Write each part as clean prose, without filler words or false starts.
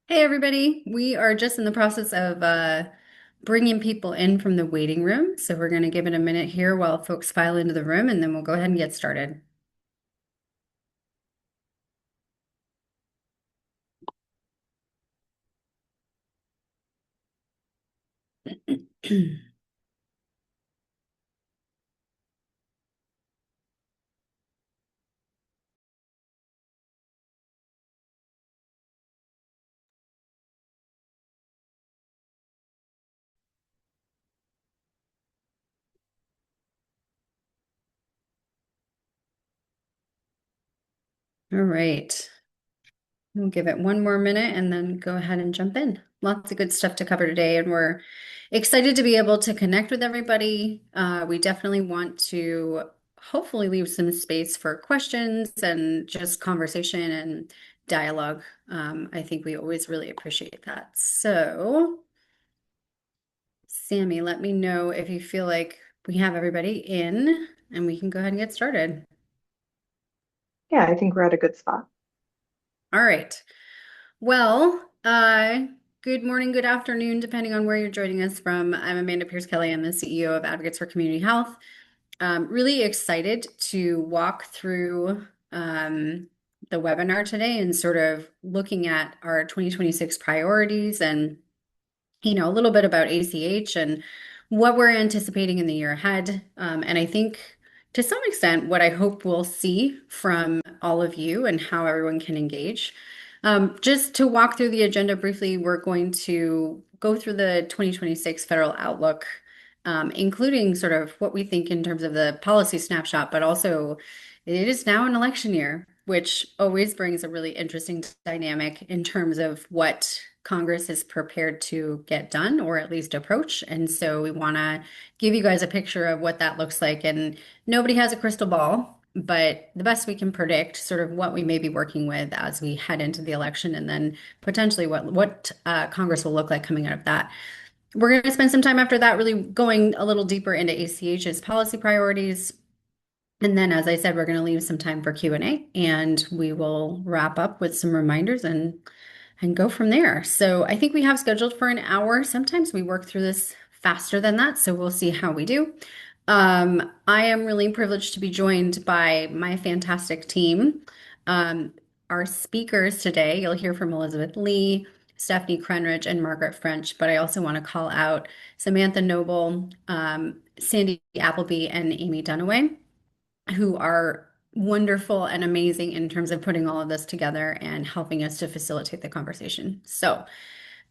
Hey everybody, we are just in the process of bringing people in from the waiting room. So we're going to give it a minute here while folks file into the room and then we'll go ahead and get started. All right. We'll give it one more minute and then go ahead and jump in. Lots of good stuff to cover today, and we're excited to be able to connect with everybody. We definitely want to hopefully leave some space for questions and just conversation and dialogue. I think we always really appreciate that. So, Sammy, let me know if you feel like we have everybody in and we can go ahead and get started. Yeah, I think we're at a good spot. All right. Well, good morning, good afternoon, depending on where you're joining us from. I'm Amanda Pierce Kelly. I'm the CEO of Advocates for Community Health. Really excited to walk through the webinar today and sort of looking at our 2026 priorities and a little bit about ACH and what we're anticipating in the year ahead. And I think to some extent, what I hope we'll see from all of you and how everyone can engage. Just to walk through the agenda briefly, we're going to go through the 2026 federal outlook, including sort of what we think in terms of the policy snapshot, but also it is now an election year, which always brings a really interesting dynamic in terms of what Congress is prepared to get done or at least approach. And so we want to give you guys a picture of what that looks like. And nobody has a crystal ball, but the best we can predict sort of what we may be working with as we head into the election and then potentially what Congress will look like coming out of that. We're going to spend some time after that really going a little deeper into ACH's policy priorities. And then, as I said, we're going to leave some time for Q&A and we will wrap up with some reminders and go from there. So I think we have scheduled for an hour. Sometimes we work through this faster than that, so we'll see how we do. I am really privileged to be joined by my fantastic team. Um, our speakers today, you'll hear from Elizabeth Lee, Stephanie Krenridge, and Margaret French, but I also want to call out Samantha Noble, Sandy Appleby, and Amy Dunaway, who are wonderful and amazing in terms of putting all of this together and helping us to facilitate the conversation. So,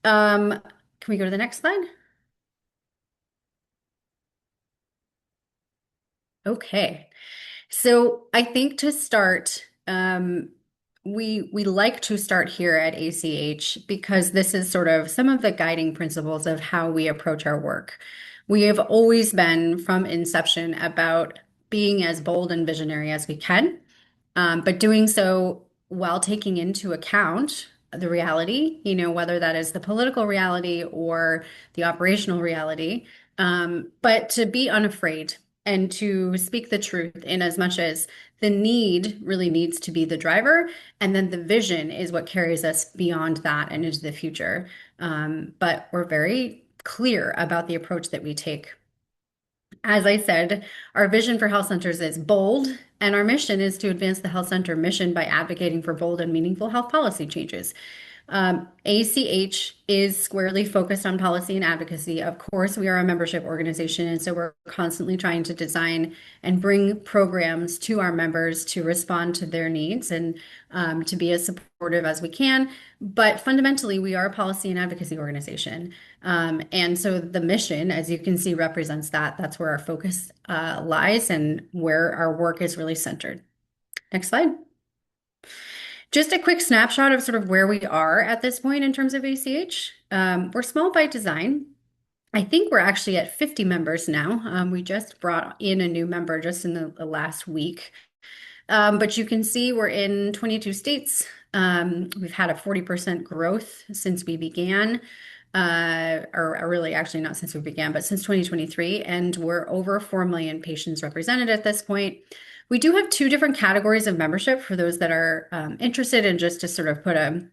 um, can we go to the next slide? Okay. So I think to start, we like to start here at ACH because this is sort of some of the guiding principles of how we approach our work. We have always been from inception about being as bold and visionary as we can, but doing so while taking into account the reality, whether that is the political reality or the operational reality, but to be unafraid and to speak the truth in as much as the need really needs to be the driver, and then the vision is what carries us beyond that and into the future. But we're very clear about the approach that we take. As I said, our vision for health centers is bold, and our mission is to advance the health center mission by advocating for bold and meaningful health policy changes. ACH is squarely focused on policy and advocacy. Of course, we are a membership organization, and so we're constantly trying to design and bring programs to our members to respond to their needs and to be as supportive as we can. But fundamentally, we are a policy and advocacy organization. And so the mission, as you can see, represents that. That's where our focus lies and where our work is really centered. Next slide. Just a quick snapshot of sort of where we are at this point in terms of ACH. We're small by design. I think we're actually at 50 members now. We just brought in a new member just in the last week. But you can see we're in 22 states. We've had a 40% growth since we began, or really actually not since we began, but since 2023. And we're over 4 million patients represented at this point. We do have two different categories of membership for those that are interested, and just to sort of put a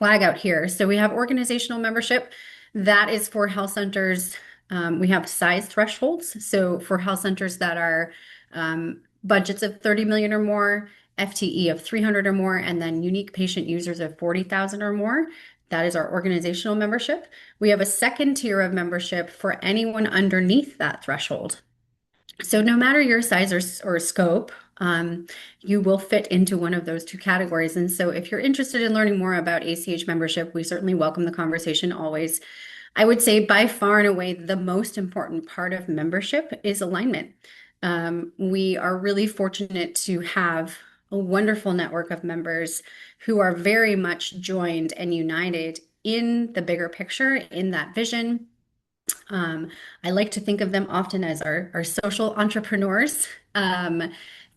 flag out here. So we have organizational membership. That is for health centers. We have size thresholds. So for health centers that are budgets of 30 million or more, FTE of 300 or more, and then unique patient users of 40,000 or more. That is our organizational membership. We have a second tier of membership for anyone underneath that threshold. So no matter your size or scope, you will fit into one of those two categories. And so if you're interested in learning more about ACH membership, we certainly welcome the conversation always. I would say by far and away, the most important part of membership is alignment. We are really fortunate to have a wonderful network of members who are very much joined and united in the bigger picture, in that vision. um, I like to think of them often as our social entrepreneurs.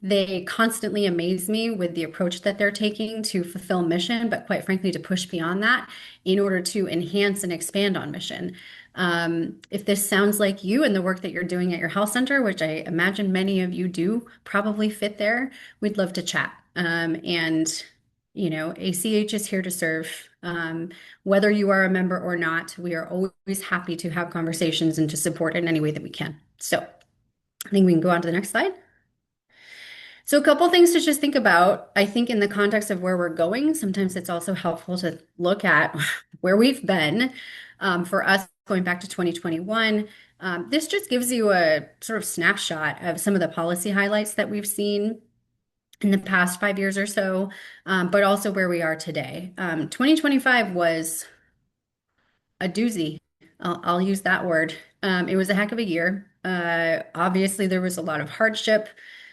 They constantly amaze me with the approach that they're taking to fulfill mission, but quite frankly, to push beyond that in order to enhance and expand on mission. If this sounds like you and the work that you're doing at your health center, which I imagine many of you do probably fit there, we'd love to chat. ACH is here to serve. Whether you are a member or not, we are always happy to have conversations and to support in any way that we can. So I think we can go on to the next slide. So a couple things to just think about. I think in the context of where we're going, sometimes it's also helpful to look at where we've been. For us, going back to 2021, this just gives you a sort of snapshot of some of the policy highlights that we've seen in the past 5 years or so, but also where we are today. 2025 was a doozy. I'll use that word. It was a heck of a year. Obviously, there was a lot of hardship.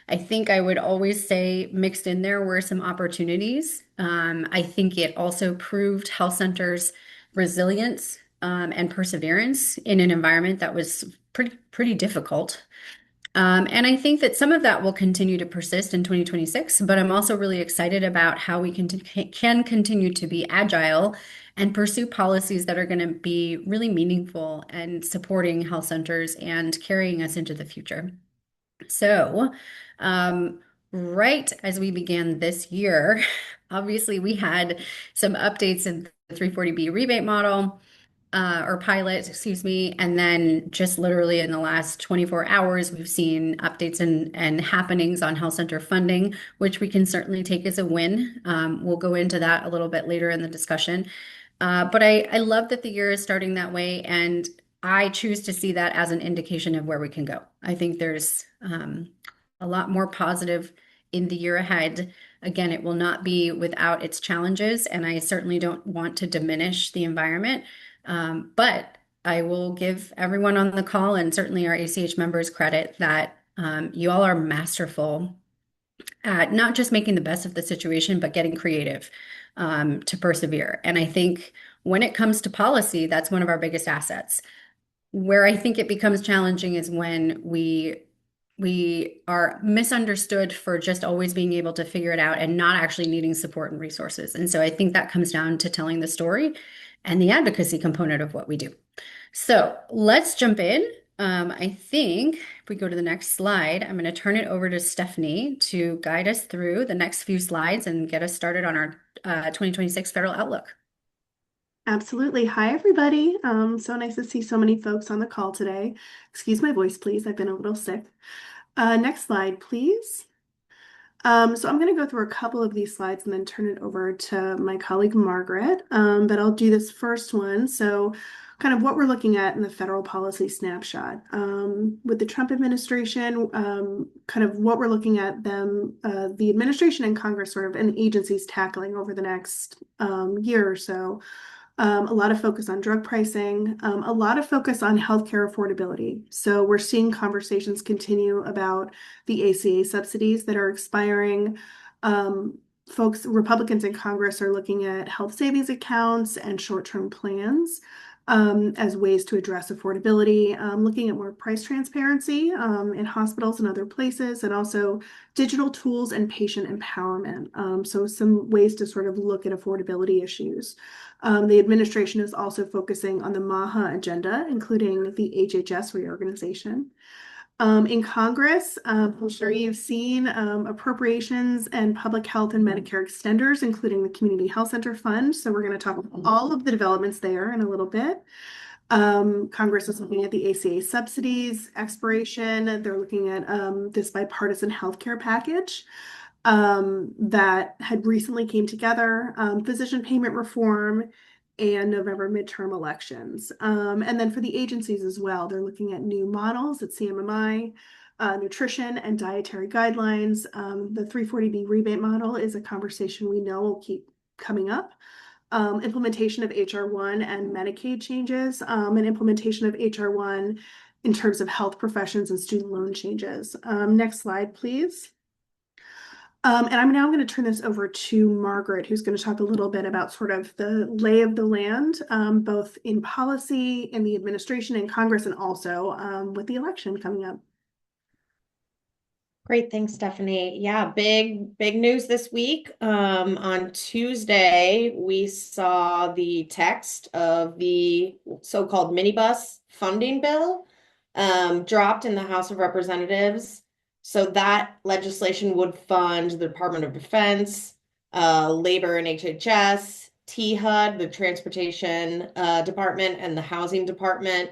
I think I would always say mixed in there were some opportunities. I think it also proved health centers' resilience and perseverance in an environment that was pretty difficult. And I think that some of that will continue to persist in 2026, but I'm also really excited about how we can continue to be agile and pursue policies that are going to be really meaningful and supporting health centers and carrying us into the future. So, um, right as we began this year, obviously we had some updates in the 340B rebate model or pilot, excuse me. And then just literally in the last 24 hours, we've seen updates and happenings on health center funding, which we can certainly take as a win. We'll go into that a little bit later in the discussion. But I love that the year is starting that way, and I choose to see that as an indication of where we can go. I think there's a lot more positive in the year ahead. Again, it will not be without its challenges, and I certainly don't want to diminish the environment. But I will give everyone on the call and certainly our ACH members credit that you all are masterful at not just making the best of the situation, but getting creative to persevere. And I think when it comes to policy, that's one of our biggest assets. Where I think it becomes challenging is when we are misunderstood for just always being able to figure it out and not actually needing support and resources. And so I think that comes down to telling the story and the advocacy component of what we do. So let's jump in. I think if we go to the next slide, I'm going to turn it over to Stephanie to guide us through the next few slides and get us started on our 2026 federal outlook. Absolutely. Hi, everybody. So nice to see so many folks on the call today. Excuse my voice, please. I've been a little sick. Next slide, please. So I'm going to go through a couple of these slides and then turn it over to my colleague Margaret. But I'll do this first one. So kind of what we're looking at in the federal policy snapshot. With the Trump administration, kind of what we're looking at them, the administration and Congress sort of and agencies tackling over the next year or so. A lot of focus on drug pricing, a lot of focus on healthcare affordability. So we're seeing conversations continue about the ACA subsidies that are expiring. Republicans in Congress are looking at health savings accounts and short-term plans as ways to address affordability, looking at more price transparency in hospitals and other places, and also digital tools and patient empowerment. So some ways to sort of look at affordability issues. The administration is also focusing on the MAHA agenda, including the HHS reorganization. In Congress, I'm sure you've seen appropriations and public health and Medicare extenders, including the Community Health Center Fund. So we're going to talk about all of the developments there in a little bit. Congress is looking at the ACA subsidies expiration. They're looking at this bipartisan healthcare package that had recently came together, physician payment reform, and November midterm elections. And then for the agencies as well, they're looking at new models at CMMI, nutrition and dietary guidelines. The 340B rebate model is a conversation we know will keep coming up. Implementation of HR1 and Medicaid changes, and implementation of HR1 in terms of health professions and student loan changes. Next slide, please. And I'm now going to turn this over to Margaret, who's going to talk a little bit about sort of the lay of the land, both in policy, in the administration, in Congress, and also with the election coming up. Great, thanks, Stephanie. Yeah, big news this week. On Tuesday, we saw the text of the so-called minibus funding bill dropped in the House of Representatives. So that legislation would fund the Department of Defense, Labor and HHS, THUD, the Transportation Department, and the Housing Department,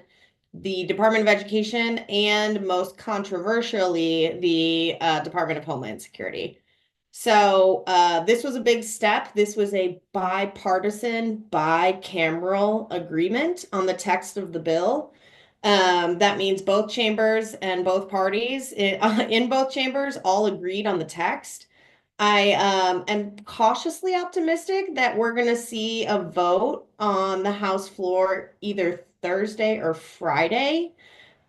the Department of Education, and most controversially, the Department of Homeland Security. So this was a big step. This was a bipartisan, bicameral agreement on the text of the bill. That means both chambers and both parties in both chambers all agreed on the text. I am cautiously optimistic that we're going to see a vote on the House floor either Thursday or Friday.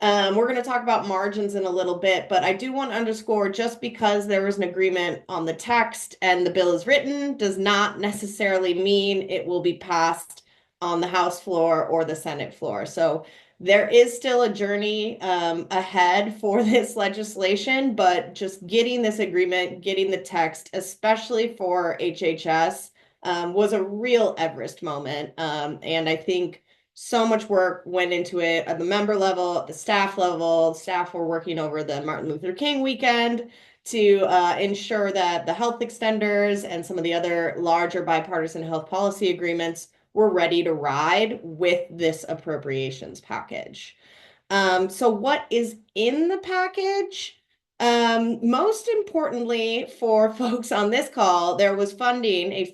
We're going to talk about margins in a little bit, but I do want to underscore just because there was an agreement on the text and the bill is written does not necessarily mean it will be passed on the House floor or the Senate floor. So there is still a journey ahead for this legislation, but just getting this agreement, getting the text, especially for HHS, was a real Everest moment. And I think so much work went into it at the member level, at the staff level. Staff were working over the Martin Luther King weekend to ensure that the health extenders and some of the other larger bipartisan health policy agreements were ready to ride with this appropriations package. So what is in the package? Most importantly for folks on this call, there was a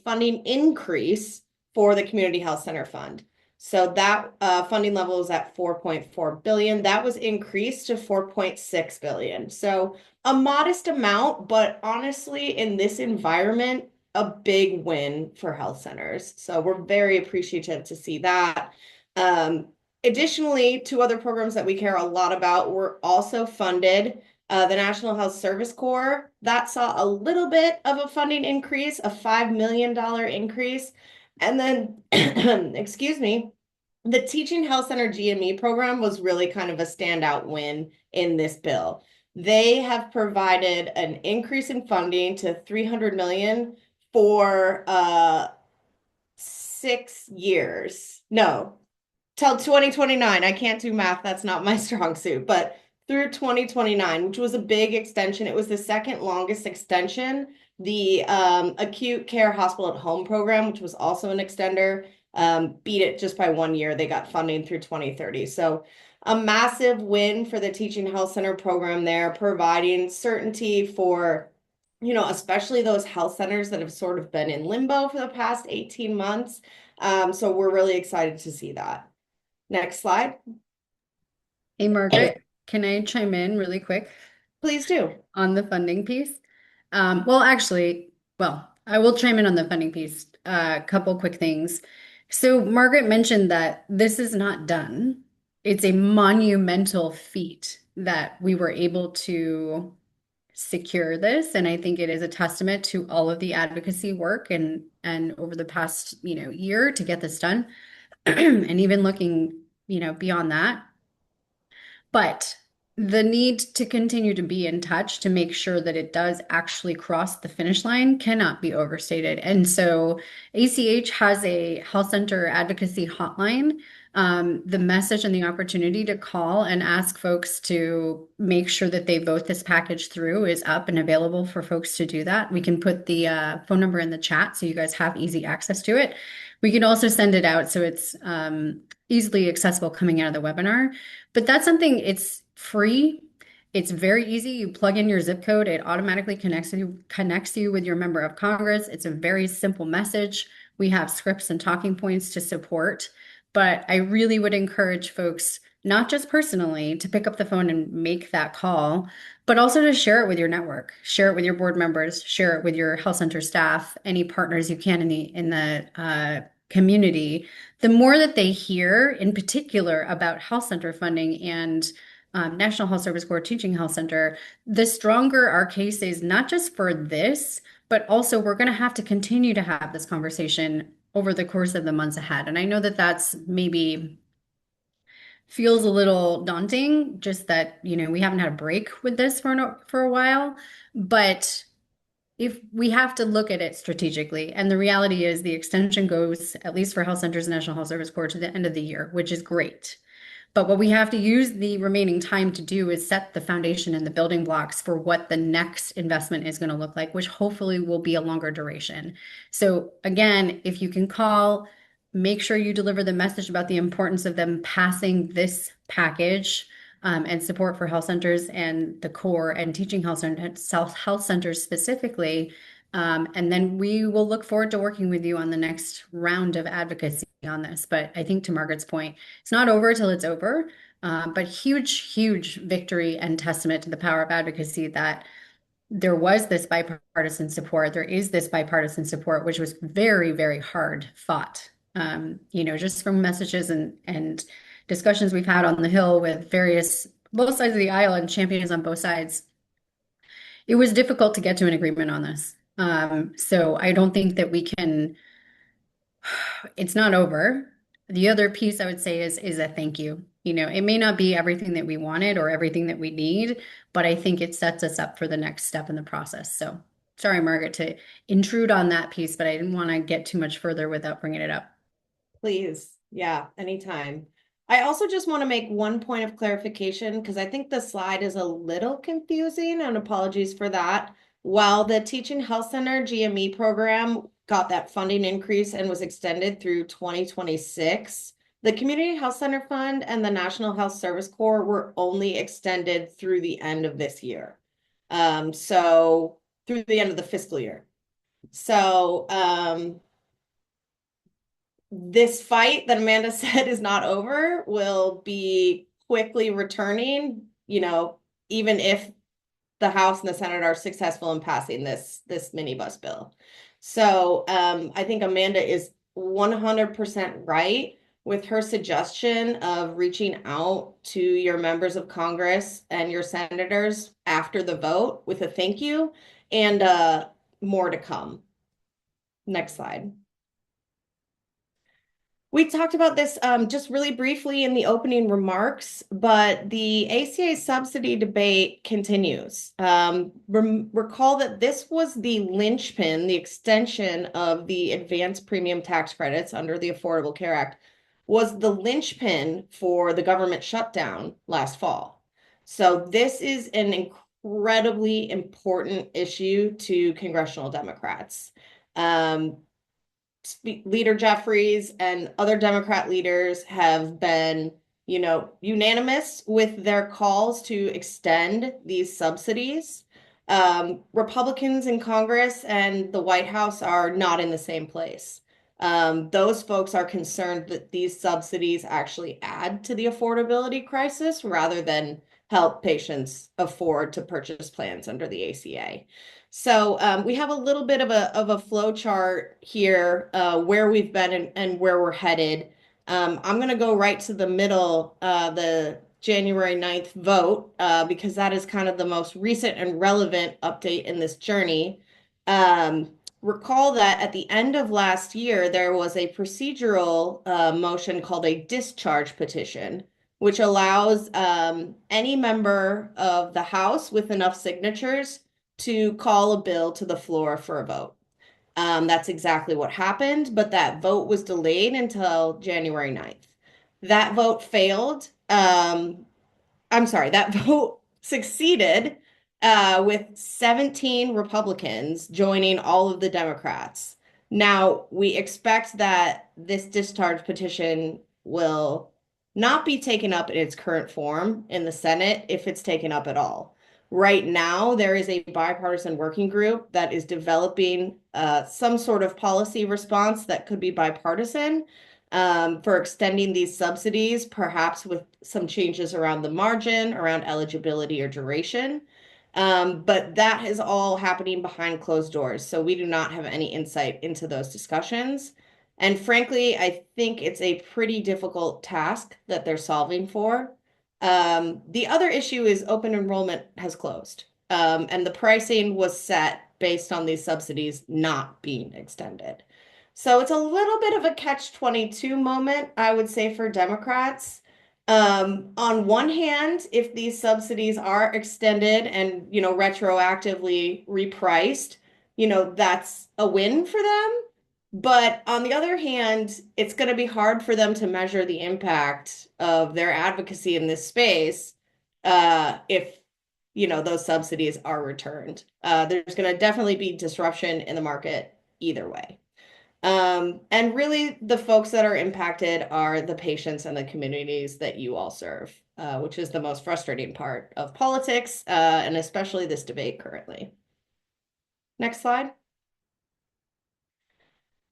funding increase for the Community Health Center Fund. So that funding level is at 4.4 billion. That was increased to 4.6 billion. So a modest amount, but honestly, in this environment, a big win for health centers. So we're very appreciative to see that. Additionally, two other programs that we care a lot about were also funded. The National Health Service Corps, that saw a little bit of a funding increase, a $5 million increase. And then, excuse me, the Teaching Health Center GME program was really kind of a standout win in this bill. They have provided an increase in funding to $300 million for 6 years. No, till 2029. I can't do math. That's not my strong suit, but through 2029, which was a big extension. It was the second longest extension. The acute care hospital at home program, which was also an extender, beat it just by 1 year. They got funding through 2030. So a massive win for the Teaching Health Center program there, providing certainty for, especially those health centers that have sort of been in limbo for the past 18 months. So we're really excited to see that. Next slide. Hey, Margaret, can I chime in really quick Please do. on the funding piece? I will chime in on the funding piece. A couple quick things. So Margaret mentioned that this is not done. It's a monumental feat that we were able to secure this, and I think it is a testament to all of the advocacy work and over the past, year to get this done, and even looking, beyond that. But the need to continue to be in touch to make sure that it does actually cross the finish line cannot be overstated. And so ACH has a health center advocacy hotline. The message and the opportunity to call and ask folks to make sure that they vote this package through is up and available for folks to do that. We can put the phone number in the chat so you guys have easy access to it. We can also send it out so it's easily accessible coming out of the webinar. But that's something, it's free. It's very easy. You plug in your zip code, it automatically connects you with your member of Congress. It's a very simple message. We have scripts and talking points to support. But I really would encourage folks, not just personally, to pick up the phone and make that call, but also to share it with your network, share it with your board members, share it with your health center staff, any partners you can in the community. The more that they hear, in particular, about health center funding and National Health Service Corps Teaching Health Center, the stronger our case is, not just for this, but also we're going to have to continue to have this conversation over the course of the months ahead. And I know that that's maybe feels a little daunting, just that, we haven't had a break with this for a while, but if we have to look at it strategically, and the reality is the extension goes, at least for health centers and National Health Service Corps, to the end of the year, which is great. But what we have to use the remaining time to do is set the foundation and the building blocks for what the next investment is going to look like, which hopefully will be a longer duration. So again, if you can call, make sure you deliver the message about the importance of them passing this package, and support for health centers and the core and teaching health centers specifically. And then we will look forward to working with you on the next round of advocacy on this. But I think to Margaret's point, it's not over till it's over. But huge, huge victory and testament to the power of advocacy that there was this bipartisan support. There is this bipartisan support, which was very, very hard fought. Just from messages and discussions we've had on the Hill with both sides of the aisle and champions on both sides, it was difficult to get to an agreement on this. So I don't think that it's not over. The other piece I would say is a thank you. It may not be everything that we wanted or everything that we need, but I think it sets us up for the next step in the process. So sorry, Margaret, to intrude on that piece, but I didn't want to get too much further without bringing it up. Please. Yeah, anytime. I also just want to make one point of clarification because I think the slide is a little confusing, and apologies for that. While the Teaching Health Center GME program got that funding increase and was extended through 2026, the Community Health Center Fund and the National Health Service Corps were only extended through the end of this year. So through the end of the fiscal year. So, this fight that Amanda said is not over will be quickly returning, even if the House and the Senate are successful in passing this minibus bill. So I think Amanda is 100% right with her suggestion of reaching out to your members of Congress and your senators after the vote with a thank you and more to come. Next slide. We talked about this just really briefly in the opening remarks, but the ACA subsidy debate continues. Recall that this was the linchpin, the extension of the advanced premium tax credits under the Affordable Care Act, was the linchpin for the government shutdown last fall. So this is an incredibly important issue to congressional Democrats. Leader Jeffries and other Democrat leaders have been, unanimous with their calls to extend these subsidies. Republicans in Congress and the White House are not in the same place. Those folks are concerned that these subsidies actually add to the affordability crisis rather than help patients afford to purchase plans under the ACA. So we have a little bit of a flow chart here, where we've been and where we're headed. I'm going to go right to the middle, the January 9th vote, because that is kind of the most recent and relevant update in this journey. Recall that at the end of last year, there was a procedural motion called a discharge petition, which allows any member of the House with enough signatures to call a bill to the floor for a vote. That's exactly what happened, but that vote was delayed until January 9th. That vote failed. I'm sorry, that vote succeeded with 17 Republicans joining all of the Democrats. Now, we expect that this discharge petition will not be taken up in its current form in the Senate if it's taken up at all. Right now, there is a bipartisan working group that is developing some sort of policy response that could be bipartisan for extending these subsidies, perhaps with some changes around the margin, around eligibility or duration. But that is all happening behind closed doors. So we do not have any insight into those discussions. And frankly, I think it's a pretty difficult task that they're solving for. The other issue is open enrollment has closed, and the pricing was set based on these subsidies not being extended. So it's a little bit of a catch-22 moment, I would say, for Democrats. On one hand, if these subsidies are extended and, retroactively repriced, that's a win for them. But on the other hand, it's going to be hard for them to measure the impact of their advocacy in this space if, those subsidies are returned. There's going to definitely be disruption in the market either way. And really, the folks that are impacted are the patients and the communities that you all serve, which is the most frustrating part of politics, and especially this debate currently. Next slide.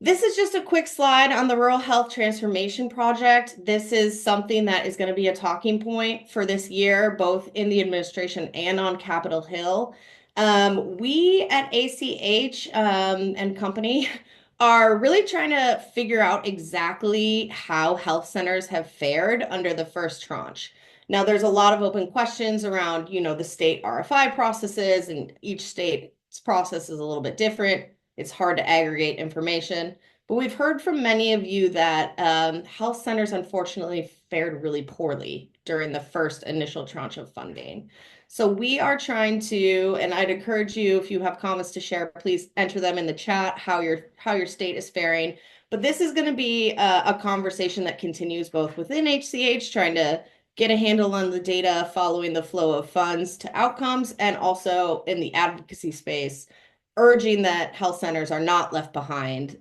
This is just a quick slide on the Rural Health Transformation Project. This is something that is going to be a talking point for this year, both in the administration and on Capitol Hill. We at ACH and company are really trying to figure out exactly how health centers have fared under the first tranche. Now, there's a lot of open questions around, the state RFI processes, and each state's process is a little bit different. It's hard to aggregate information, but we've heard from many of you that health centers unfortunately fared really poorly during the first initial tranche of funding. So we are trying to, and I'd encourage you, if you have comments to share, please enter them in the chat, how your state is faring. But this is going to be a conversation that continues both within HCH, trying to get a handle on the data following the flow of funds to outcomes, and also in the advocacy space, urging that health centers are not left behind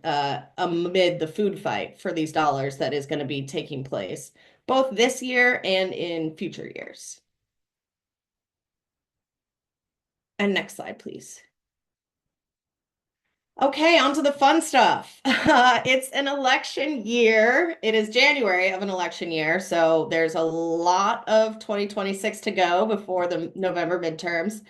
amid the food fight for these dollars that is going to be taking place both this year and in future years. And next slide, please. Okay, on to the fun stuff. It's an election year. It is January of an election year, so there's a lot of 2026 to go before the November midterms.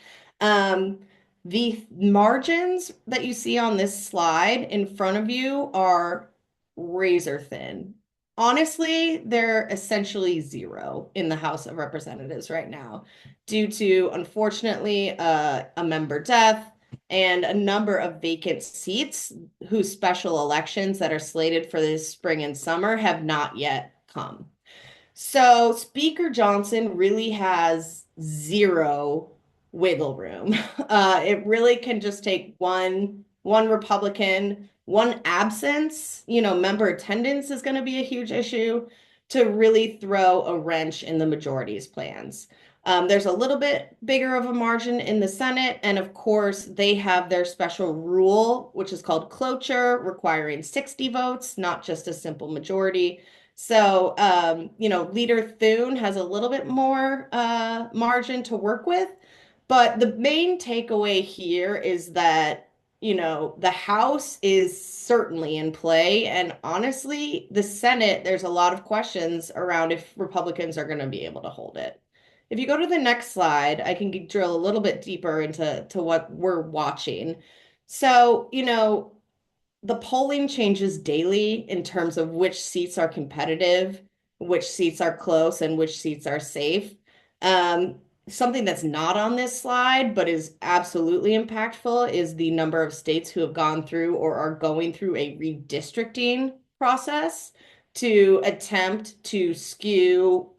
The margins that you see on this slide in front of you are razor thin. Honestly, they're essentially zero in the House of Representatives right now due to, unfortunately, a member death and a number of vacant seats whose special elections that are slated for this spring and summer have not yet come. So Speaker Johnson really has zero wiggle room. It really can just take one Republican, one absence, member attendance is going to be a huge issue to really throw a wrench in the majority's plans. There's a little bit bigger of a margin in the Senate, and of course, they have their special rule, which is called cloture, requiring 60 votes, not just a simple majority. So, Leader Thune has a little bit more margin to work with, but the main takeaway here is that, the House is certainly in play, and honestly, the Senate, there's a lot of questions around if Republicans are going to be able to hold it. If you go to the next slide, I can drill a little bit deeper into what we're watching. So, the polling changes daily in terms of which seats are competitive, which seats are close, and which seats are safe. Something that's not on this slide, but is absolutely impactful, is the number of states who have gone through or are going through a redistricting process to attempt to skew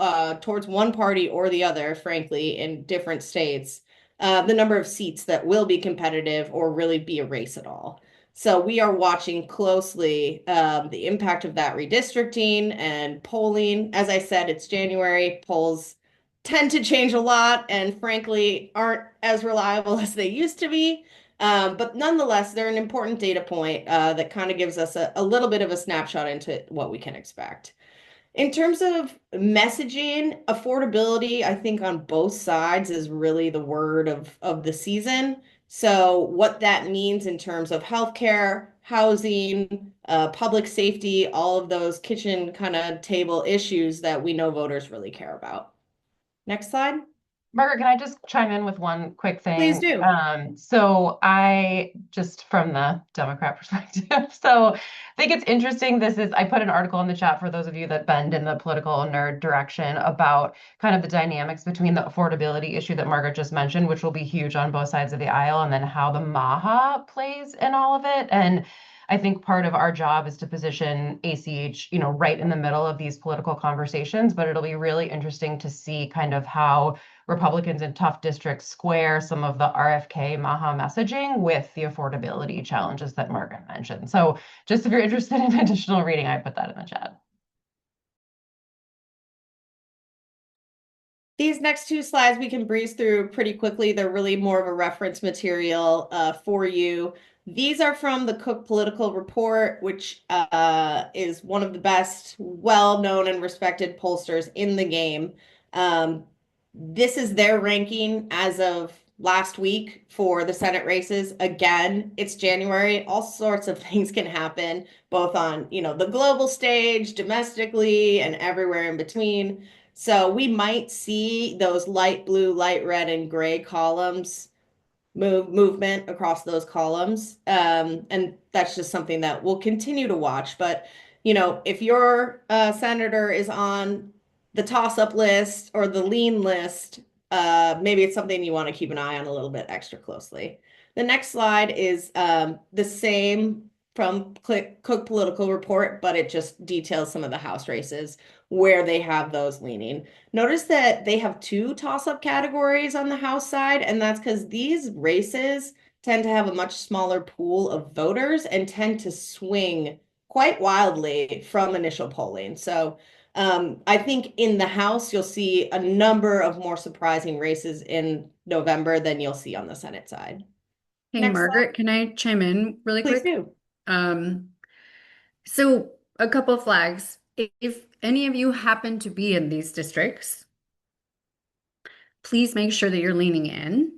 towards one party or the other, frankly, in different states, the number of seats that will be competitive or really be a race at all. So we are watching closely the impact of that redistricting and polling. As I said, it's January. Polls tend to change a lot and frankly aren't as reliable as they used to be. But nonetheless, they're an important data point that kind of gives us a little bit of a snapshot into what we can expect. In terms of messaging, affordability, I think on both sides is really the word of the season. So what that means in terms of healthcare, housing, public safety, all of those kitchen kind of table issues that we know voters really care about. Next slide. Margaret, can I just chime in with one quick Please thing? do. So I just from the Democrat perspective, so I think it's interesting. I put an article in the chat for those of you that bend in the political nerd direction about kind of the dynamics between the affordability issue that Margaret just mentioned, which will be huge on both sides of the aisle, and then how the MAHA plays in all of it. And I think part of our job is to position ACH, right in the middle of these political conversations, but it'll be really interesting to see kind of how Republicans in tough districts square some of the RFK Maha messaging with the affordability challenges that Margaret mentioned. So just if you're interested in additional reading, I put that in the chat. These next two slides we can breeze through pretty quickly. They're really more of a reference material for you. These are from the Cook Political Report, which is one of the best, well-known and respected pollsters in the game. This is their ranking as of last week for the Senate races. Again, it's January. All sorts of things can happen, both on, the global stage, domestically, and everywhere in between. So we might see those light blue, light red, and gray columns movement across those columns. And that's just something that we'll continue to watch. But, if your senator is on the toss-up list or the lean list, maybe it's something you want to keep an eye on a little bit extra closely. The next slide is the same from Cook Political Report, but it just details some of the House races where they have those leaning. Notice that they have two toss-up categories on the House side, and that's because these races tend to have a much smaller pool of voters and tend to swing quite wildly from initial polling. So I think in the House, you'll see a number of more surprising races in November than you'll see on the Senate side. Hey, Next slide, Margaret, can I chime in really please quick? do. Um, so a couple flags. If any of you happen to be in these districts, please make sure that you're leaning in.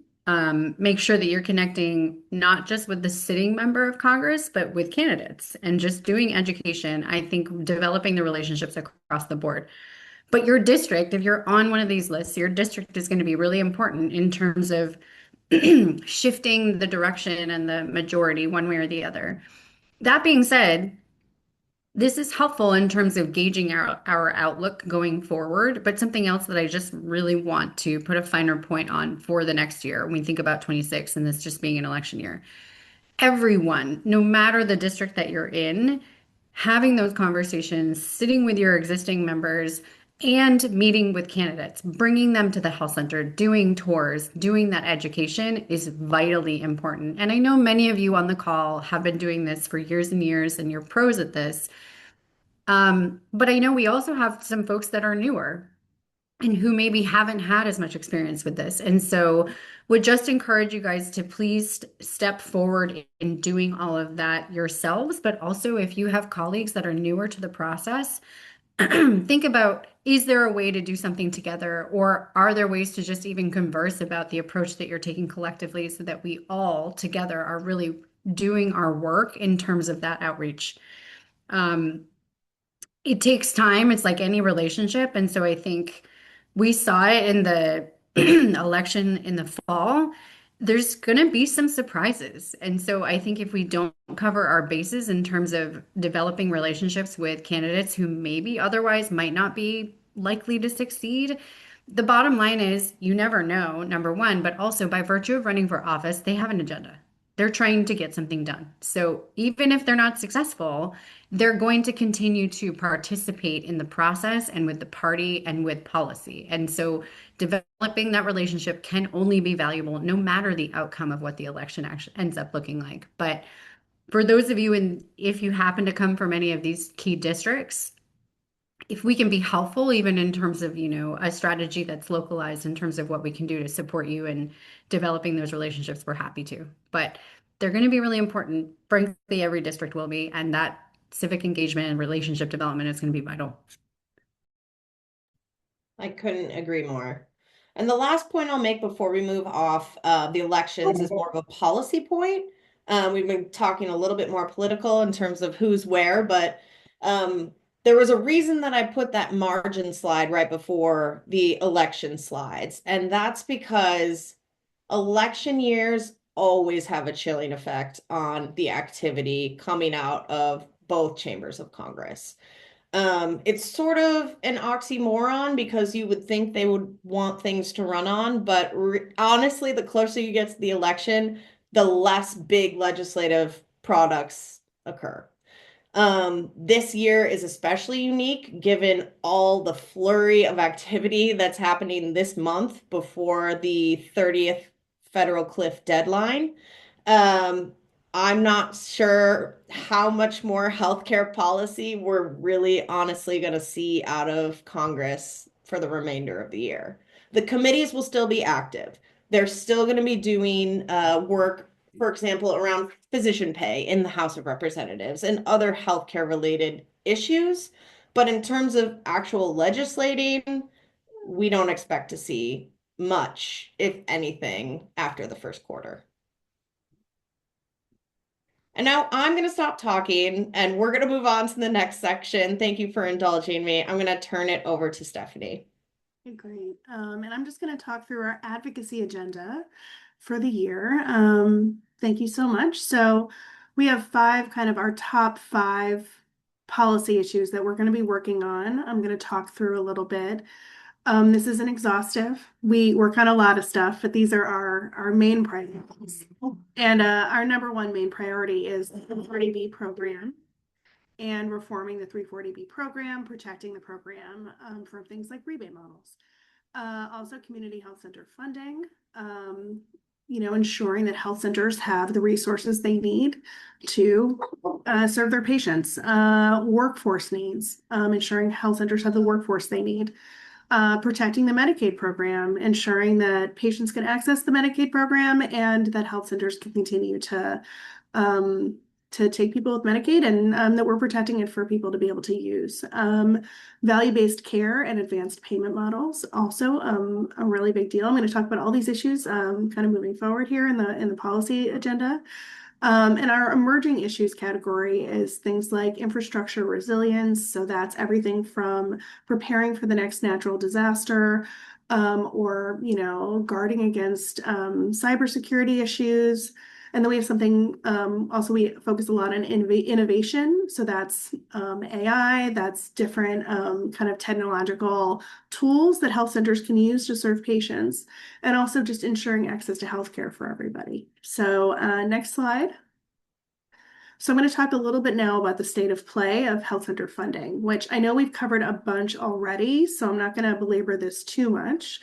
Make sure that you're connecting not just with the sitting member of Congress, but with candidates and just doing education. I think developing the relationships across the board. But your district, if you're on one of these lists, your district is going to be really important in terms of shifting the direction and the majority one way or the other. That being said, this is helpful in terms of gauging our outlook going forward, but something else that I just really want to put a finer point on for the next year when we think about 26 and this just being an election year. Everyone, no matter the district that you're in, having those conversations, sitting with your existing members, and meeting with candidates, bringing them to the health center, doing tours, doing that education is vitally important. And I know many of you on the call have been doing this for years and years, and you're pros at this. But I know we also have some folks that are newer and who maybe haven't had as much experience with this. And so would just encourage you guys to please step forward in doing all of that yourselves. But also, if you have colleagues that are newer to the process, think about, is there a way to do something together, or are there ways to just even converse about the approach that you're taking collectively so that we all together are really doing our work in terms of that outreach? Um, it takes time. It's like any relationship. And so I think we saw it in the election in the fall. There's going to be some surprises. And so I think if we don't cover our bases in terms of developing relationships with candidates who maybe otherwise might not be likely to succeed, the bottom line is you never know, number one, but also by virtue of running for office, they have an agenda. They're trying to get something done. So even if they're not successful, they're going to continue to participate in the process and with the party and with policy. And so developing that relationship can only be valuable no matter the outcome of what the election actually ends up looking like. But For those of you if you happen to come from any of these key districts, if we can be helpful, even in terms of, a strategy that's localized in terms of what we can do to support you in developing those relationships, we're happy to. But they're going to be really important. Frankly, every district will be, and that civic engagement and relationship development is going to be vital. I couldn't agree more. And the last point I'll make before we move off the elections is more of a policy point. We've been talking a little bit more political in terms of who's where, but there was a reason that I put that margin slide right before the election slides. And that's because election years always have a chilling effect on the activity coming out of both chambers of Congress. It's sort of an oxymoron because you would think they would want things to run on, but honestly, the closer you get to the election, the less big legislative products occur. This year is especially unique given all the flurry of activity that's happening this month before the 30th federal cliff deadline. Um, I'm not sure how much more healthcare policy we're really honestly going to see out of Congress for the remainder of the year. The committees will still be active. They're still going to be doing work, for example, around physician pay in the House of Representatives and other healthcare related issues. But in terms of actual legislating, we don't expect to see much, if anything, after the first quarter. And now I'm going to stop talking and we're going to move on to the next section. Thank you for indulging me. I'm going to turn it over to Stephanie. Okay, great. And I'm just going to talk through our advocacy agenda for the year. Thank you so much. So we have our top 5 policy issues that we're going to be working on. I'm going to talk through a little bit. This isn't exhaustive. We work on a lot of stuff, but these are our main priorities. And our number one main priority is the 340B program and reforming the 340B program, protecting the program from things like rebate models. Also community health center funding, ensuring that health centers have the resources they need to serve their patients. Workforce needs, ensuring health centers have the workforce they need. Protecting the Medicaid program, ensuring that patients can access the Medicaid program and that health centers can continue to take people with Medicaid and that we're protecting it for people to be able to use. Value-based care and advanced payment models, also a really big deal. I'm going to talk about all these issues kind of moving forward here in the policy agenda. And our emerging issues category is things like infrastructure resilience. So that's everything from preparing for the next natural disaster or, guarding against cybersecurity issues. And then we have something, also we focus a lot on innovation. So that's AI, that's different kind of technological tools that health centers can use to serve patients, and also just ensuring access to healthcare for everybody. So next slide. So I'm going to talk a little bit now about the state of play of health center funding, which I know we've covered a bunch already, so I'm not going to belabor this too much.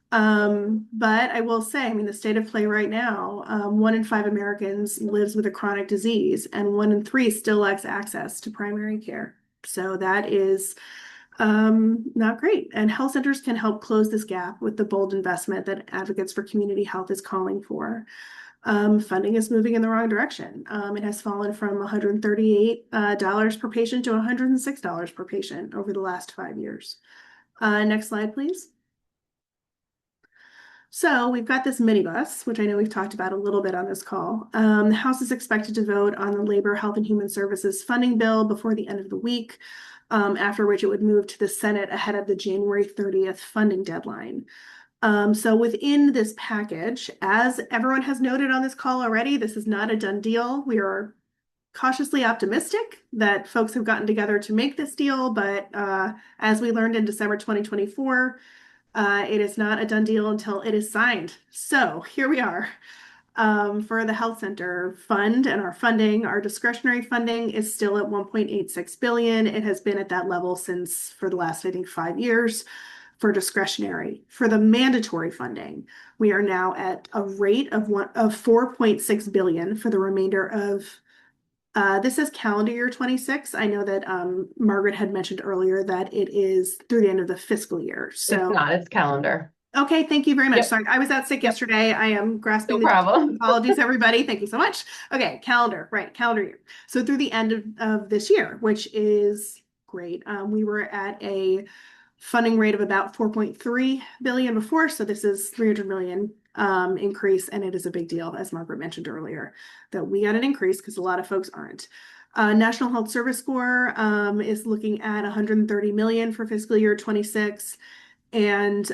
But I will say, the state of play right now, 1 in 5 Americans lives with a chronic disease, and 1 in 3 still lacks access to primary care. So that is not great. And health centers can help close this gap with the bold investment that Advocates for Community Health is calling for. Funding is moving in the wrong direction. It has fallen from $138 per patient to $106 per patient over the last 5 years. Next slide, please. So we've got this minibus, which I know we've talked about a little bit on this call. The House is expected to vote on the Labor, Health, and Human Services funding bill before the end of the week, after which it would move to the Senate ahead of the January 30th funding deadline. So within this package, as everyone has noted on this call already, this is not a done deal. We are cautiously optimistic that folks have gotten together to make this deal, but as we learned in December 2024, it is not a done deal until it is signed. So here we are. For the health center fund and our funding, our discretionary funding is still at $1.86 billion. It has been at that level for the last, I think, 5 years for discretionary. For the mandatory funding, we are now at a rate of $4.6 billion for the remainder of This says calendar year 26. I know that Margaret had mentioned earlier that it is through the end of the fiscal year. It's So, not, it's calendar. okay, thank you very much. Yep, Sorry, I was out sick yep, yesterday. I am grasping no the details. problem. Apologies, everybody. Thank you so much. Okay, calendar, right, calendar year. So through the end of this year, which is great. We were at a funding rate of about 4.3 billion before, so this is 300 million increase, and it is a big deal, as Margaret mentioned earlier, that we got an increase because a lot of folks aren't. National Health Service Corps is looking at 130 million for fiscal year 26. And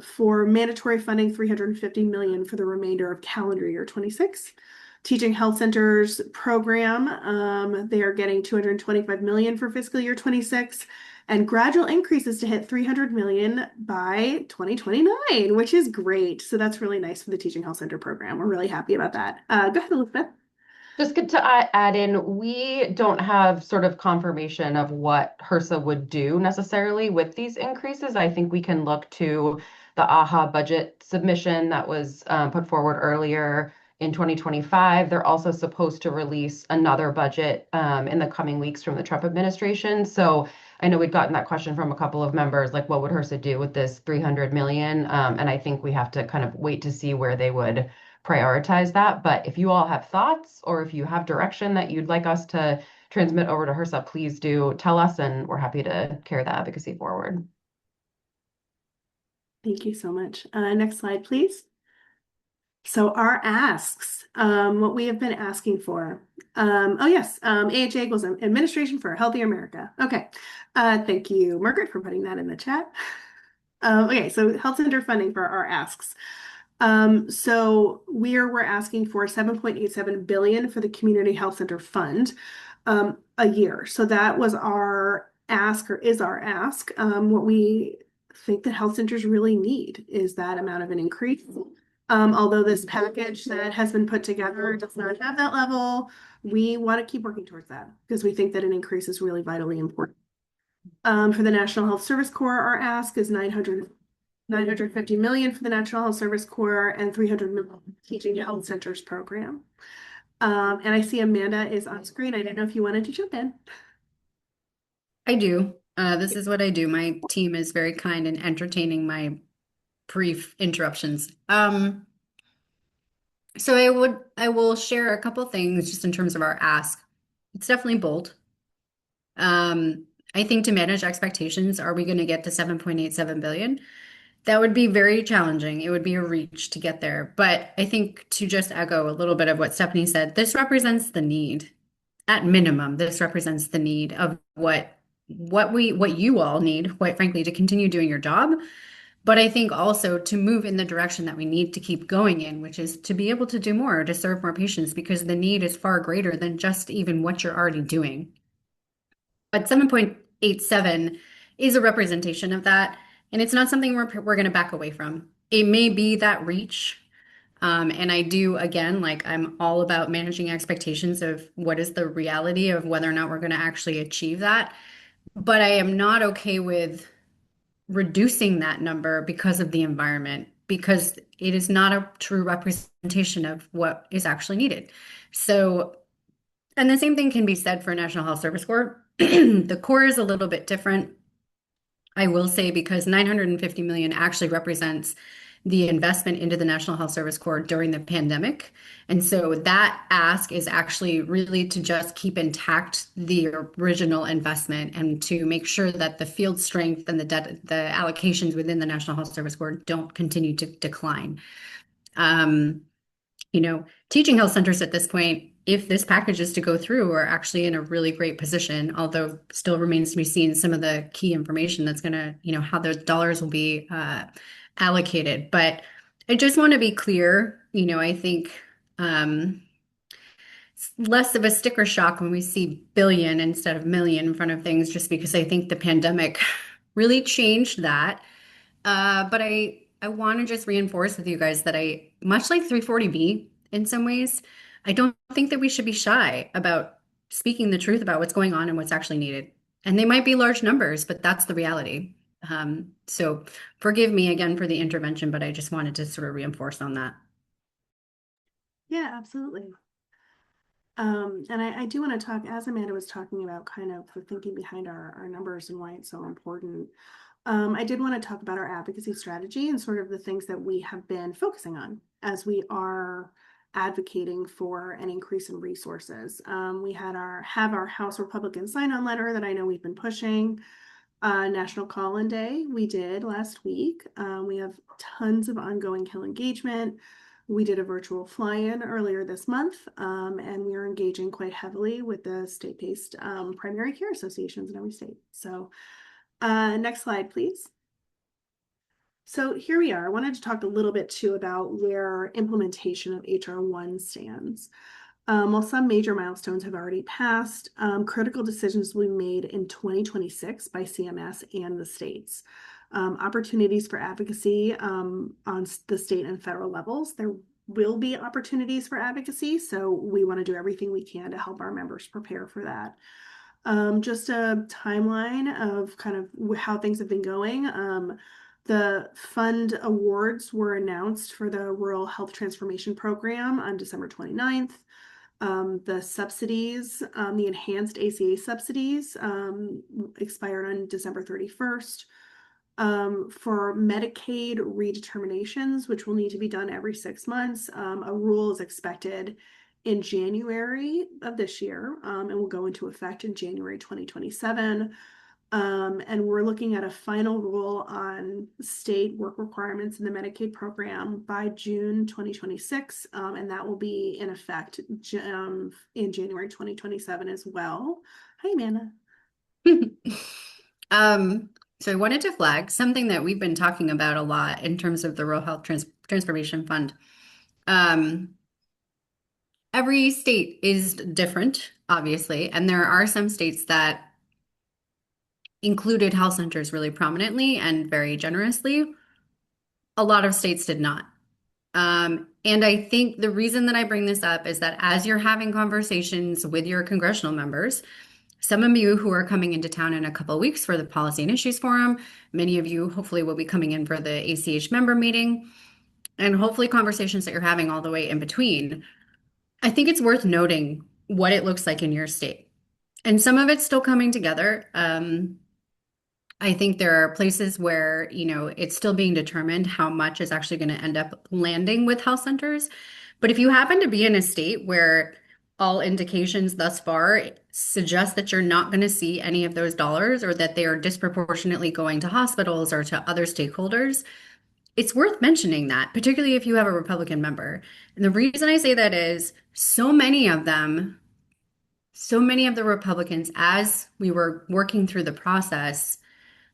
for mandatory funding, 350 million for the remainder of calendar year 26. Teaching Health Centers program, they are getting 225 million for fiscal year 26 and gradual increases to hit 300 million by 2029, which is great. So that's really nice for the Teaching Health Center program. We're really happy about that. Go ahead, Elizabeth. Just good to add in, we don't have sort of confirmation of what HRSA would do necessarily with these increases. I think we can look to the AHA budget submission that was put forward earlier in 2025. They're also supposed to release another budget in the coming weeks from the Trump administration. So I know we've gotten that question from a couple of members, like what would HRSA do with this 300 million? And I think we have to kind of wait to see where they would prioritize that. But if you all have thoughts or if you have direction that you'd like us to transmit over to HRSA, please do tell us, and we're happy to carry the advocacy forward. Thank you so much. Next slide, please. So our asks, what we have been asking for. Oh yes, AHA equals Administration for a Healthier America. Okay, thank you, Margaret, for putting that in the chat. Okay, so health center funding for our asks. So we're asking for 7.87 billion for the Community Health Center Fund a year. So that was our ask, or is our ask. What we think that health centers really need is that amount of an increase. Although this package that has been put together does not have that level, we want to keep working towards that because we think that an increase is really vitally important. For the National Health Service Corps, our ask is 950 million for the National Health Service Corps and 300 million Teaching Health Centers program. And I see Amanda is on screen. I didn't know if you wanted to jump in. I do. This is what I do. My team is very kind in entertaining my brief interruptions. So I will share a couple things just in terms of our ask. It's definitely bold. I think to manage expectations, are we going to get to 7.87 billion? That would be very challenging. It would be a reach to get there. But I think to just echo a little bit of what Stephanie said, this represents the need. At minimum, this represents the need of what you all need, quite frankly, to continue doing your job. But I think also to move in the direction that we need to keep going in, which is to be able to do more, to serve more patients, because the need is far greater than just even what you're already doing. But 7.87 is a representation of that, and it's not something we're going to back away from. It may be that reach. And I do, again, like I'm all about managing expectations of what is the reality of whether or not we're going to actually achieve that. But I am not okay with reducing that number because of the environment, because it is not a true representation of what is actually needed. So, and the same thing can be said for National Health Service Corps. The core is a little bit different, I will say, because 950 million actually represents the investment into the National Health Service Corps during the pandemic. And so that ask is actually really to just keep intact the original investment and to make sure that the field strength and the allocations within the National Health Service Corps don't continue to decline. Um, Teaching health centers at this point, if this package is to go through, are actually in a really great position, although still remains to be seen some of the key information that's going to, how those dollars will be allocated. But I just want to be clear, I think it's less of a sticker shock when we see billion instead of million in front of things, just because I think the pandemic really changed that. But I want to just reinforce with you guys that much like 340B in some ways, I don't think that we should be shy about speaking the truth about what's going on and what's actually needed. And they might be large numbers, but that's the reality. So forgive me again for the intervention, but I just wanted to sort of reinforce on that. Yeah, absolutely. And I do want to talk, as Amanda was talking about, kind of the thinking behind our numbers and why it's so important. I did want to talk about our advocacy strategy and sort of the things that we have been focusing on as we are advocating for an increase in resources. We have our House Republican sign-on letter that I know we've been pushing. National Call-In Day we did last week. We have tons of ongoing Hill engagement. We did a virtual fly-in earlier this month, and we are engaging quite heavily with the state-based primary care associations in every state. So next slide, please. So here we are. I wanted to talk a little bit too about where implementation of HR 1 stands. While some major milestones have already passed, critical decisions will be made in 2026 by CMS and the states. Opportunities for advocacy on the state and federal levels. There will be opportunities for advocacy, so we want to do everything we can to help our members prepare for that. Just a timeline of kind of how things have been going. The fund awards were announced for the Rural Health Transformation Program on December 29th. The subsidies, the enhanced ACA subsidies expired on December 31st. For Medicaid redeterminations, which will need to be done every 6 months, a rule is expected in January of this year and will go into effect in January 2027. And we're looking at a final rule on state work requirements in the Medicaid program by June 2026, and that will be in effect in January 2027 as well. Hi, Amanda. So I wanted to flag something that we've been talking about a lot in terms of the Rural Health Transformation Fund. Every state is different, obviously, and there are some states that included health centers really prominently and very generously. A lot of states did not. And I think the reason that I bring this up is that as you're having conversations with your congressional members, some of you who are coming into town in a couple of weeks for the Policy and Issues Forum, many of you hopefully will be coming in for the ACH member meeting, and hopefully conversations that you're having all the way in between. I think it's worth noting what it looks like in your state. And some of it's still coming together. I think there are places where, it's still being determined how much is actually going to end up landing with health centers. But if you happen to be in a state where all indications thus far suggest that you're not going to see any of those dollars or that they are disproportionately going to hospitals or to other stakeholders, it's worth mentioning that, particularly if you have a Republican member. And the reason I say that is so many of the Republicans, as we were working through the process,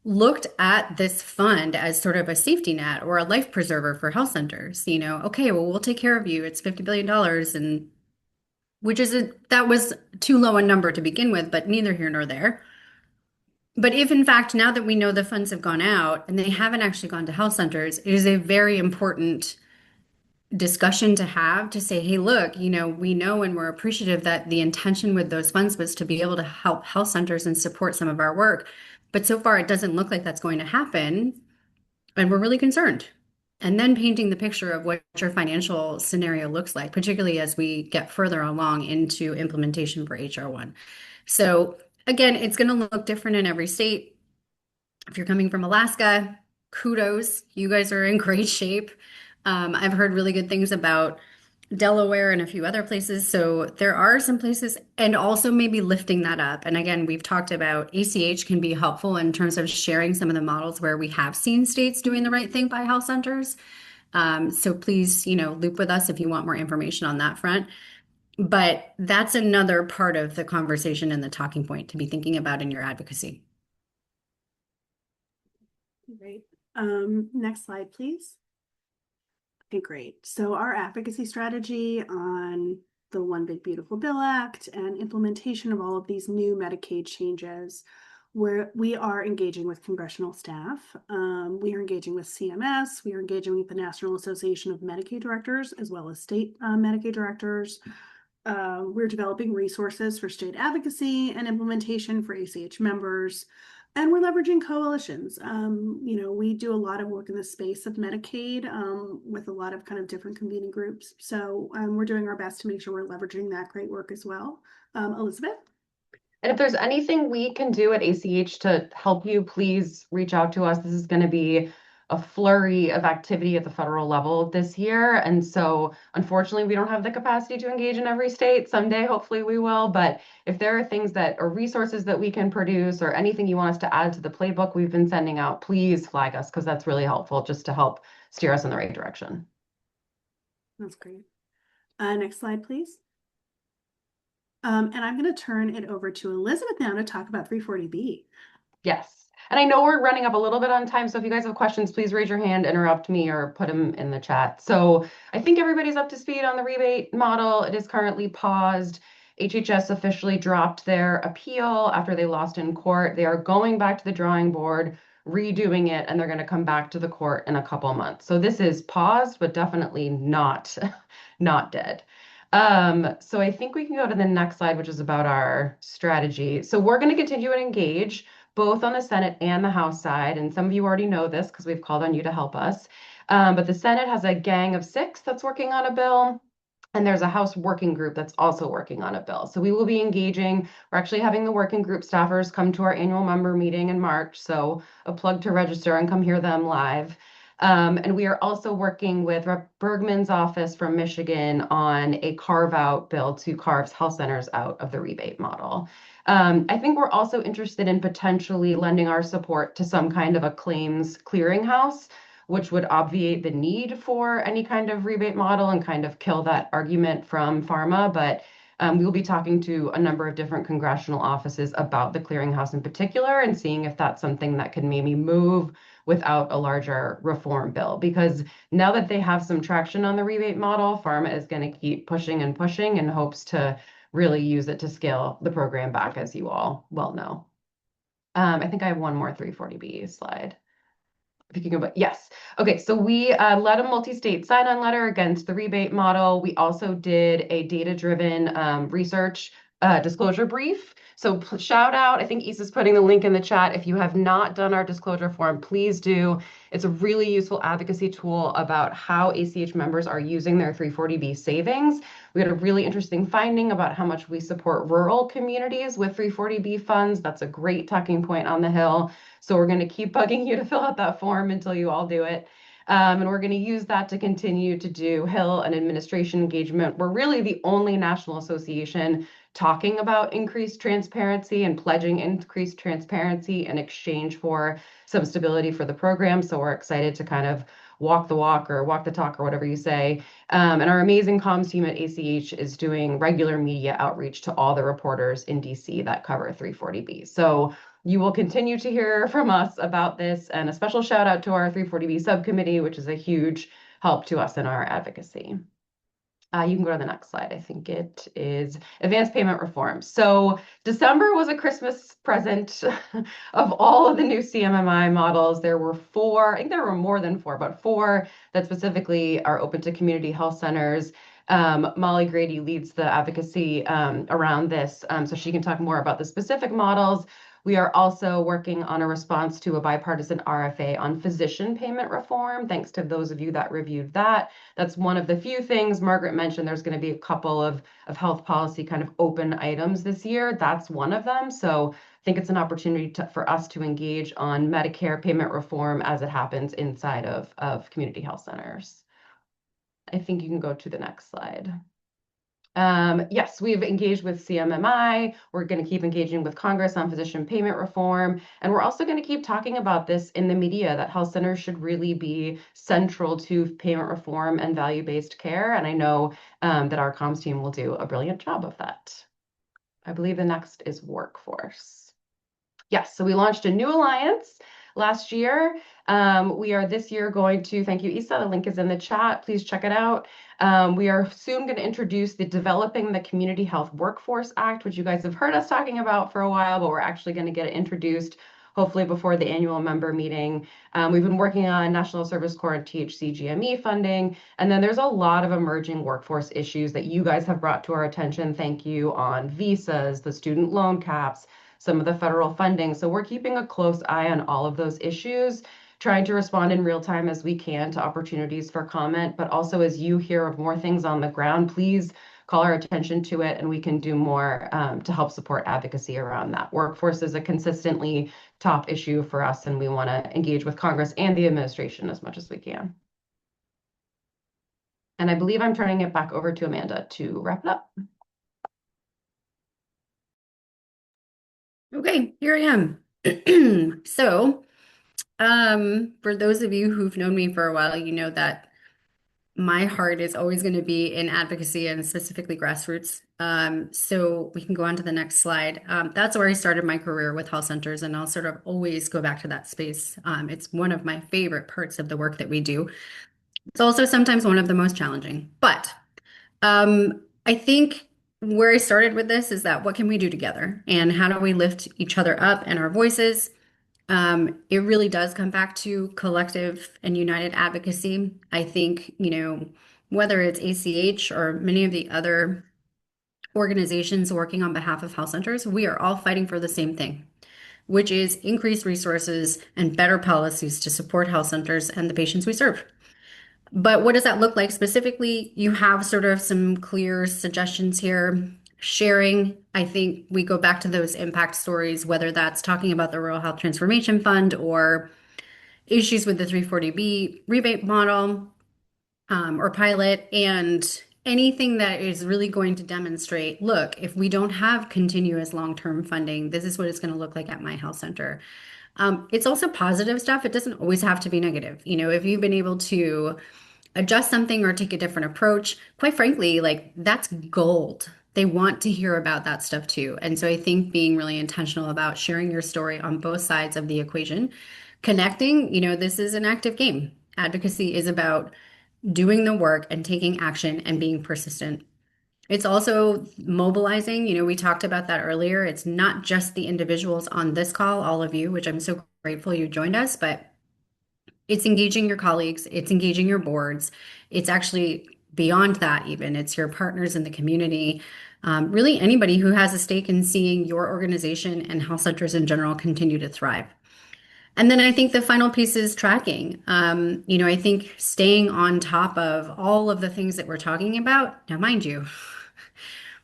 looked at this fund as sort of a safety net or a life preserver for health centers. Okay, well, we'll take care of you. It's $50 billion, and that was too low a number to begin with, but neither here nor there. But if in fact, now that we know the funds have gone out and they haven't actually gone to health centers, it is a very important discussion to have to say, hey, look, we know and we're appreciative that the intention with those funds was to be able to help health centers and support some of our work. But so far, it doesn't look like that's going to happen. And we're really concerned. And then painting the picture of what your financial scenario looks like, particularly as we get further along into implementation for HR 1. So again, it's going to look different in every state. If you're coming from Alaska, kudos. You guys are in great shape. I've heard really good things about Delaware and a few other places. So there are some places, and also maybe lifting that up. And again, we've talked about ACH can be helpful in terms of sharing some of the models where we have seen states doing the right thing by health centers. So please, loop with us if you want more information on that front. But that's another part of the conversation and the talking point to be thinking about in your advocacy. Great. Next slide, please. Okay, great. So our advocacy strategy on the One Big Beautiful Bill Act and implementation of all of these new Medicaid changes, where we are engaging with congressional staff. We are engaging with CMS. We are engaging with the National Association of Medicaid Directors, as well as state Medicaid directors. We're developing resources for state advocacy and implementation for ACH members. And we're leveraging coalitions. We do a lot of work in the space of Medicaid with a lot of kind of different community groups. So we're doing our best to make sure we're leveraging that great work as well. Elizabeth? And if there's anything we can do at ACH to help you, please reach out to us. This is going to be a flurry of activity at the federal level this year. And so, unfortunately, we don't have the capacity to engage in every state. Someday, hopefully, we will. But if there are things that are resources that we can produce or anything you want us to add to the playbook we've been sending out, please flag us because that's really helpful just to help steer us in the right direction. That's great. Next slide, please. And I'm going to turn it over to Elizabeth now to talk about 340B. Yes. And I know we're running up a little bit on time, so if you guys have questions, please raise your hand, interrupt me, or put them in the chat. So I think everybody's up to speed on the rebate model. It is currently paused. HHS officially dropped their appeal after they lost in court. They are going back to the drawing board, redoing it, and they're going to come back to the court in a couple months. So this is paused, but definitely not, not dead. So I think we can go to the next slide, which is about our strategy. So we're going to continue to engage both on the Senate and the House side. And some of you already know this because we've called on you to help us. But the Senate has a gang of 6 that's working on a bill. And there's a House working group that's also working on a bill. So we will be engaging. We're actually having the working group staffers come to our annual member meeting in March. So a plug to register and come hear them live. And we are also working with Rep. Bergman's office from Michigan on a carve-out bill to carve health centers out of the rebate model. I think we're also interested in potentially lending our support to some kind of a claims clearinghouse, which would obviate the need for any kind of rebate model and kind of kill that argument from pharma. But we'll be talking to a number of different congressional offices about the clearinghouse in particular and seeing if that's something that can maybe move without a larger reform bill. Because now that they have some traction on the rebate model, pharma is going to keep pushing and pushing in hopes to really use it to scale the program back, as you all well know. I think I have one more 340B slide. If you can go back. Yes. Okay. So we led a multi-state sign-on letter against the rebate model. We also did a data-driven research disclosure brief. So shout out, I think Issa's putting the link in the chat. If you have not done our disclosure form, please do. It's a really useful advocacy tool about how ACH members are using their 340B savings. We had a really interesting finding about how much we support rural communities with 340B funds. That's a great talking point on the Hill. So we're going to keep bugging you to fill out that form until you all do it. And we're going to use that to continue to do Hill and administration engagement. We're really the only national association talking about increased transparency and pledging increased transparency in exchange for some stability for the program. So we're excited to kind of walk the walk or walk the talk or whatever you say. And our amazing comms team at ACH is doing regular media outreach to all the reporters in DC that cover 340B. So you will continue to hear from us about this, and a special shout out to our 340B subcommittee, which is a huge help to us in our advocacy. You can go to the next slide. I think it is advanced payment reform. So December was a Christmas present of all of the new CMMI models. There were 4, I think there were more than 4, but 4 that specifically are open to community health centers. Molly Grady leads the advocacy around this, so she can talk more about the specific models. We are also working on a response to a bipartisan RFA on physician payment reform, thanks to those of you that reviewed that. That's one of the few things Margaret mentioned. There's going to be a couple of health policy kind of open items this year. That's one of them. So I think it's an opportunity for us to engage on Medicare payment reform as it happens inside of community health centers. I think you can go to the next slide. Yes, we've engaged with CMMI. We're going to keep engaging with Congress on physician payment reform. And we're also going to keep talking about this in the media, that health centers should really be central to payment reform and value-based care. And I know that our comms team will do a brilliant job of that. I believe the next is workforce. Yes, so we launched a new alliance last year. We are this year going to, thank you, Issa, the link is in the chat. Please check it out. We are soon going to introduce the Developing the Community Health Workforce Act, which you guys have heard us talking about for a while, but we're actually going to get it introduced hopefully before the annual member meeting. We've been working on National Service Corps and THC GME funding, and then there's a lot of emerging workforce issues that you guys have brought to our attention. Thank you, on visas, the student loan caps, some of the federal funding. So we're keeping a close eye on all of those issues, trying to respond in real time as we can to opportunities for comment. But also, as you hear of more things on the ground, please call our attention to it, and we can do more to help support advocacy around that. Workforce is a consistently top issue for us, and we want to engage with Congress and the administration as much as we can. And I believe I'm turning it back over to Amanda to wrap it up. Okay, here I am. So, for those of you who've known me for a while, you know that my heart is always going to be in advocacy and specifically grassroots. So we can go on to the next slide. That's where I started my career with health centers, and I'll sort of always go back to that space. It's one of my favorite parts of the work that we do. It's also sometimes one of the most challenging. But I think where I started with this is that what can we do together, and how do we lift each other up and our voices? It really does come back to collective and united advocacy. I think, whether it's ACH or many of the other organizations working on behalf of health centers, we are all fighting for the same thing, which is increased resources and better policies to support health centers and the patients we serve. But what does that look like specifically? You have sort of some clear suggestions here. Sharing, I think we go back to those impact stories, whether that's talking about the Rural Health Transformation Fund or issues with the 340B rebate model, or pilot, and anything that is really going to demonstrate, look, if we don't have continuous long-term funding, this is what it's going to look like at my health center. It's also positive stuff. It doesn't always have to be negative. If you've been able to adjust something or take a different approach, quite frankly, like that's gold. They want to hear about that stuff too. And so I think being really intentional about sharing your story on both sides of the equation, connecting, this is an active game. Advocacy is about doing the work and taking action and being persistent. It's also mobilizing. We talked about that earlier. It's not just the individuals on this call, all of you, which I'm so grateful you joined us, but it's engaging your colleagues, it's engaging your boards. It's actually beyond that, even. It's your partners in the community. Really, anybody who has a stake in seeing your organization and health centers in general continue to thrive. And then I think the final piece is tracking. I think staying on top of all of the things that we're talking about. Now, mind you,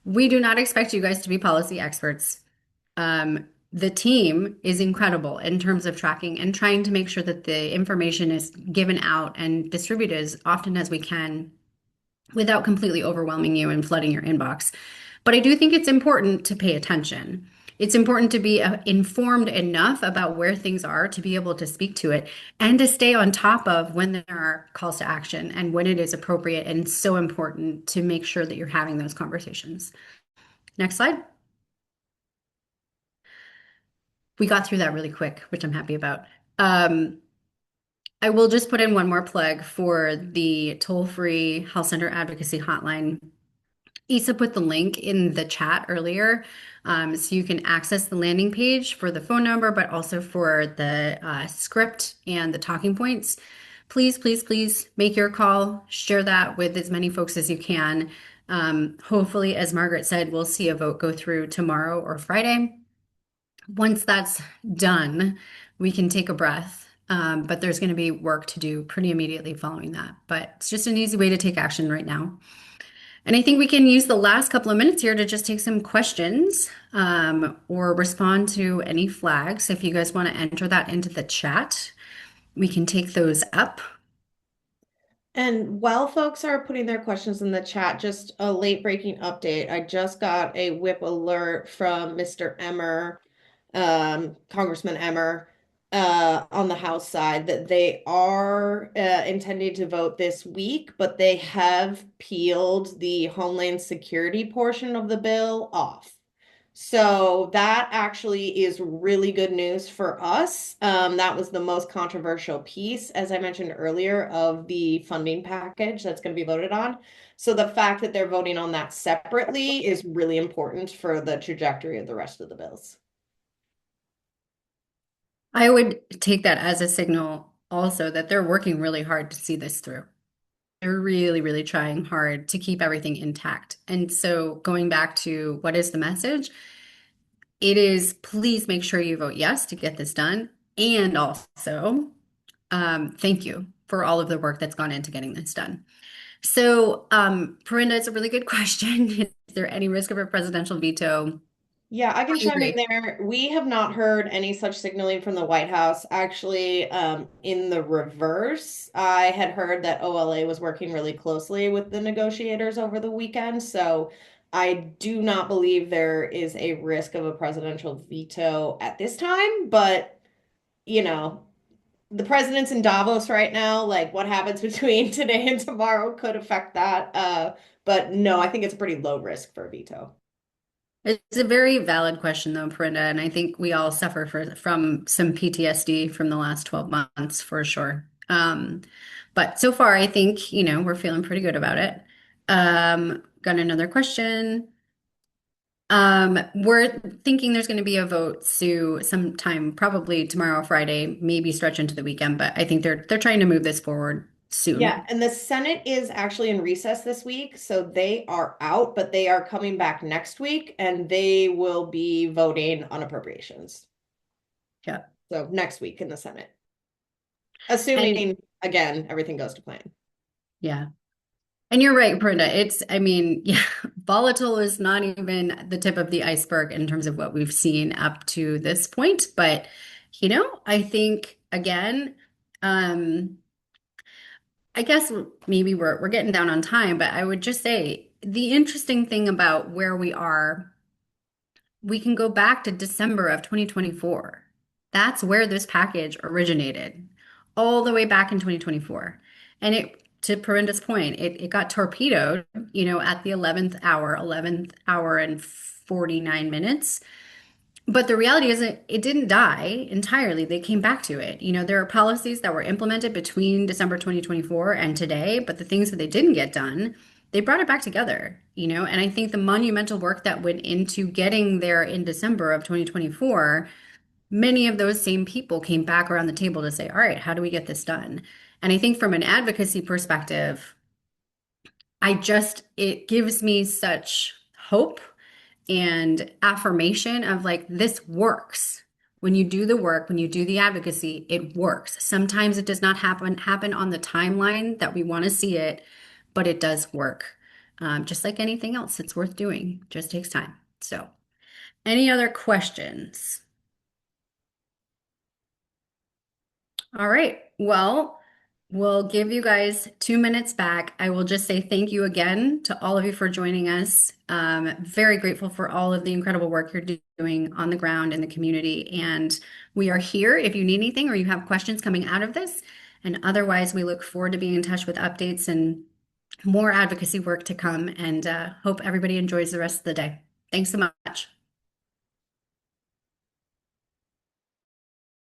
we do not expect you guys to be policy experts. The team is incredible in terms of tracking and trying to make sure that the information is given out and distributed as often as we can without completely overwhelming you and flooding your inbox. But I do think it's important to pay attention. It's important to be informed enough about where things are to be able to speak to it and to stay on top of when there are calls to action and when it is appropriate, and so important to make sure that you're having those conversations. Next slide. We got through that really quick, which I'm happy about. I will just put in one more plug for the toll-free health center advocacy hotline. Isa put the link in the chat earlier, so you can access the landing page for the phone number, but also for the script and the talking points. Please, please, please make your call. Share that with as many folks as you can. Hopefully, as Margaret said, we'll see a vote go through tomorrow or Friday. Once that's done, we can take a breath. But there's going to be work to do pretty immediately following that. But it's just an easy way to take action right now. And I think we can use the last couple of minutes here to just take some questions, or respond to any flags. If you guys want to enter that into the chat, we can take those up. And while folks are putting their questions in the chat, just a late breaking update. I just got a whip alert from Mr. Emmer, Congressman Emmer, on the House side, that they are intending to vote this week, but they have peeled the Homeland Security portion of the bill off. So that actually is really good news for us. That was the most controversial piece, as I mentioned earlier, of the funding package that's going to be voted on. So the fact that they're voting on that separately is really important for the trajectory of the rest of the bills. I would take that as a signal also that they're working really hard to see this through. They're really, really trying hard to keep everything intact. And so going back to what is the message? it is please make sure you vote yes to get this done. And also, thank you for all of the work that's gone into getting this done. So, Perinda, it's a really good question. Is there any risk of a presidential veto? Yeah, I can I chime in agree. there. We have not heard any such signaling from the White House. Actually, in the reverse, I had heard that OLA was working really closely with the negotiators over the weekend. So I do not believe there is a risk of a presidential veto at this time. But, you know, the president's in Davos right now. Like what happens between today and tomorrow could affect that. But no, I think it's a pretty low risk for a veto. It's a very valid question, though, Perinda, and I think we all suffer from some PTSD from the last 12 months for sure. But so far, I think, we're feeling pretty good about it. Got another question. We're thinking there's going to be a vote, Sue, sometime probably tomorrow, Friday, maybe stretch into the weekend, but I think they're trying to move this forward Yeah, soon. and the Senate is actually in recess this week, so they are out, but they are coming back next week and they will be voting on appropriations. Yeah. So next week in the Senate, And assuming again everything goes to plan. yeah. And you're right, Brenda. I mean, yeah, volatile is not even the tip of the iceberg in terms of what we've seen up to this point. But, I think again, um, I guess maybe we're getting down on time, but I would just say the interesting thing about where we are, we can go back to December of 2024. That's where this package originated, all the way back in 2024. And to Perinda's point, it got torpedoed, at the 11th hour and 49 minutes. But the reality is it didn't die entirely. They came back to it. There are policies that were implemented between December 2024 and today, but the things that they didn't get done, they brought it back together, and I think the monumental work that went into getting there in December of 2024, many of those same people came back around the table to say, all right, how do we get this done? And I think from an advocacy perspective, it gives me such hope and affirmation of like, this works. When you do the work, when you do the advocacy, it works. Sometimes it does not happen on the timeline that we want to see it, but it does work. Just like anything else, it's worth doing. Just takes time. So, any other questions? All right. Well, we'll give you guys 2 minutes back. I will just say thank you again to all of you for joining us. Very grateful for all of the incredible work you're doing on the ground in the community. And we are here if you need anything or you have questions coming out of this. And otherwise, we look forward to being in touch with updates and more advocacy work to come. And hope everybody enjoys the rest of the day. Thanks so much.